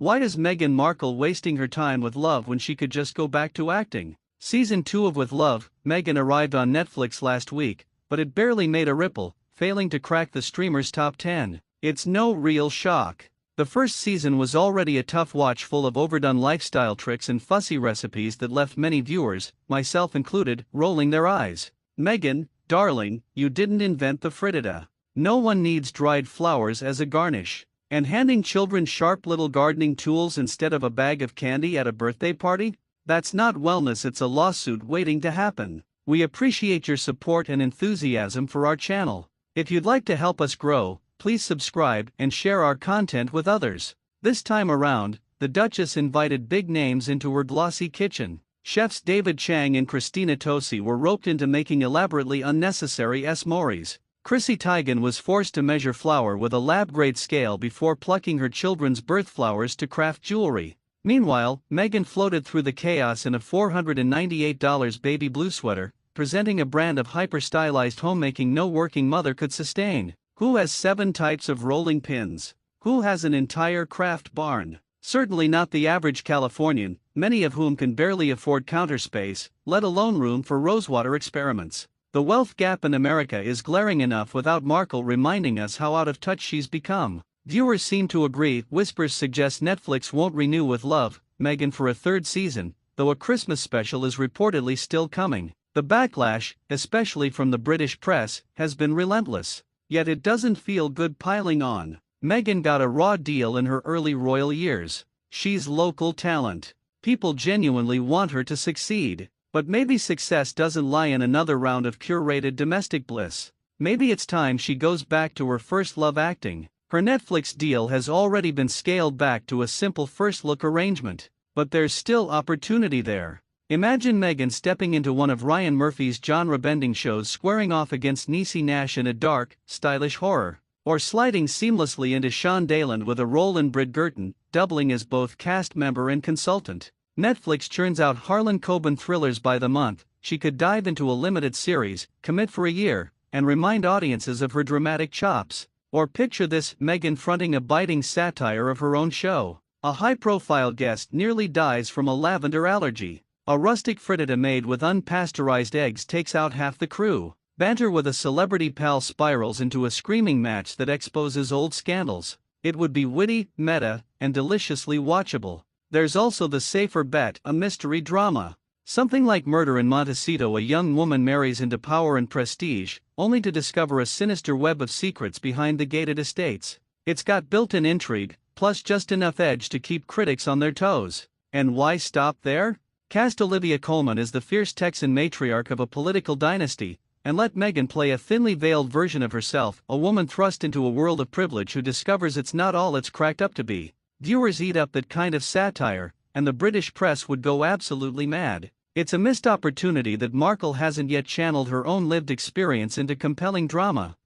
Why is Meghan Markle wasting her time with love when she could just go back to acting? Season 2 of With Love, Meghan arrived on Netflix last week, but it barely made a ripple, failing to crack the streamer's top 10. It's no real shock. The first season was already a tough watch, full of overdone lifestyle tricks and fussy recipes that left many viewers, myself included, rolling their eyes. Meghan, darling, you didn't invent the frittata. No one needs dried flowers as a garnish. And handing children sharp little gardening tools instead of a bag of candy at a birthday party? That's not wellness, it's a lawsuit waiting to happen. We appreciate your support and enthusiasm for our channel. If you'd like to help us grow, please subscribe and share our content with others. This time around, the Duchess invited big names into her glossy kitchen. Chefs Chang and Christina Tosi were roped into making elaborately unnecessary s'mores. Chrissy Teigen was forced to measure flour with a lab-grade scale before plucking her children's birth flowers to craft jewelry. Meanwhile, Meghan floated through the chaos in a $498 baby blue sweater, presenting a brand of hyper-stylized homemaking no working mother could sustain. Who has 7 types of rolling pins? Who has an entire craft barn? Certainly not the average Californian, many of whom can barely afford counter space, let alone room for rosewater experiments. The wealth gap in America is glaring enough without Markle reminding us how out of touch she's become. Viewers seem to agree. Whispers suggest Netflix won't renew With Love, Meghan for a 3rd season, though a Christmas special is reportedly still coming. The backlash, especially from the British press, has been relentless. Yet it doesn't feel good piling on. Meghan got a raw deal in her early royal years. She's local talent. People genuinely want her to succeed. But maybe success doesn't lie in another round of curated domestic bliss. Maybe it's time she goes back to her first love, acting. Her Netflix deal has already been scaled back to a simple first-look arrangement. But there's still opportunity there. Imagine Meghan stepping into one of Ryan Murphy's genre-bending shows, squaring off against Niecy Nash in a dark, stylish horror. Or sliding seamlessly into Sean Dayland with a role in Bridgerton, doubling as both cast member and consultant. Netflix churns out Harlan Coben thrillers by the month. She could dive into a limited series, commit for a year, and remind audiences of her dramatic chops. Or picture this: Meghan fronting a biting satire of her own show. A high-profile guest nearly dies from a lavender allergy. A rustic frittata made with unpasteurized eggs takes out half the crew. Banter with a celebrity pal spirals into a screaming match that exposes old scandals. It would be witty, meta, and deliciously watchable. There's also the safer bet, a mystery drama. Something like Murder in Montecito. A young woman marries into power and prestige, only to discover a sinister web of secrets behind the gated estates. It's got built-in intrigue, plus just enough edge to keep critics on their toes. And why stop there? Cast Olivia Colman as the fierce Texan matriarch of a political dynasty, and let Meghan play a thinly veiled version of herself, a woman thrust into a world of privilege who discovers it's not all it's cracked up to be. Viewers eat up that kind of satire, and the British press would go absolutely mad. It's a missed opportunity that Markle hasn't yet channeled her own lived experience into compelling drama.